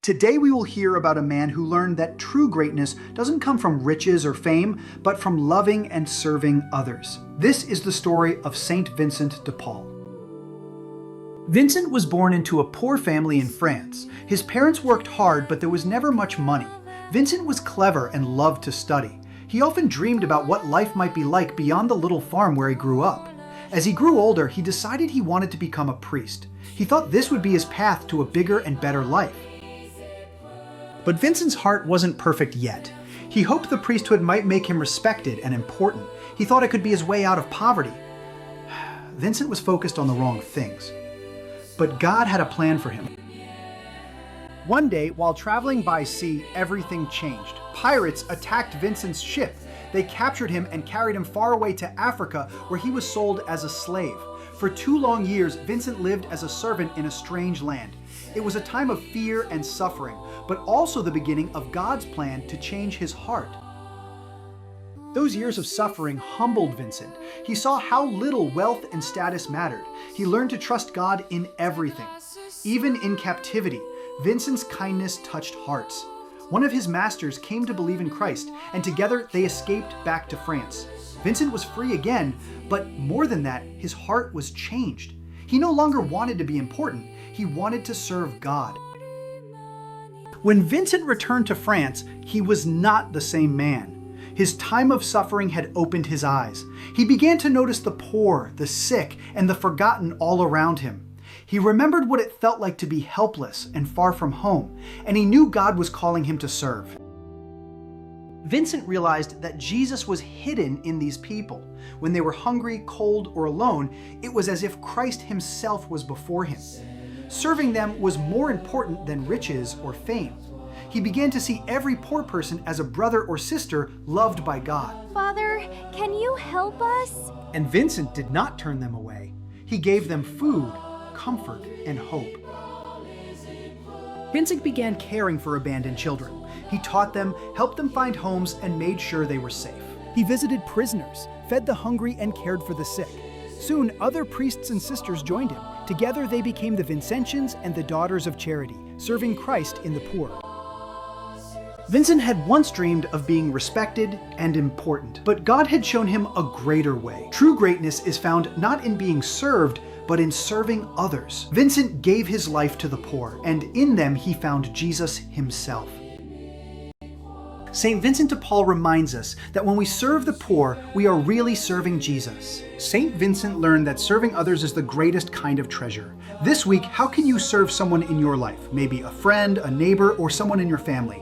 Today we will hear about a man who learned that true greatness doesn't come from riches or fame, but from loving and serving others. This is the story of Saint Vincent de Paul. Vincent was born into a poor family in France. His parents worked hard, but there was never much money. Vincent was clever and loved to study. He often dreamed about what life might be like beyond the little farm where he grew up. As he grew older, he decided he wanted to become a priest. He thought this would be his path to a bigger and better life. But Vincent's heart wasn't perfect yet. He hoped the priesthood might make him respected and important. He thought it could be his way out of poverty. Vincent was focused on the wrong things. But God had a plan for him. One day, while traveling by sea, everything changed. Pirates attacked Vincent's ship. They captured him and carried him far away to Africa, where he was sold as a slave. For 2 long years, Vincent lived as a servant in a strange land. It was a time of fear and suffering, but also the beginning of God's plan to change his heart. Those years of suffering humbled Vincent. He saw how little wealth and status mattered. He learned to trust God in everything. Even in captivity, Vincent's kindness touched hearts. One of his masters came to believe in Christ, and together they escaped back to France. Vincent was free again, but more than that, his heart was changed. He no longer wanted to be important. He wanted to serve God. When Vincent returned to France, he was not the same man. His time of suffering had opened his eyes. He began to notice the poor, the sick, and the forgotten all around him. He remembered what it felt like to be helpless and far from home, and he knew God was calling him to serve. Vincent realized that Jesus was hidden in these people. When they were hungry, cold, or alone, it was as if Christ himself was before him. Serving them was more important than riches or fame. He began to see every poor person as a brother or sister loved by God. Father, can you help us? And Vincent did not turn them away. He gave them food, comfort, and hope. Vincent began caring for abandoned children. He taught them, helped them find homes, and made sure they were safe. He visited prisoners, fed the hungry, and cared for the sick. Soon, other priests and sisters joined him. Together, they became the Vincentians and the Daughters of Charity, serving Christ in the poor. Vincent had once dreamed of being respected and important, but God had shown him a greater way. True greatness is found not in being served, but in serving others. Vincent gave his life to the poor, and in them he found Jesus himself. Saint Vincent de Paul reminds us that when we serve the poor, we are really serving Jesus. Saint Vincent learned that serving others is the greatest kind of treasure. This week, how can you serve someone in your life? Maybe a friend, a neighbor, or someone in your family?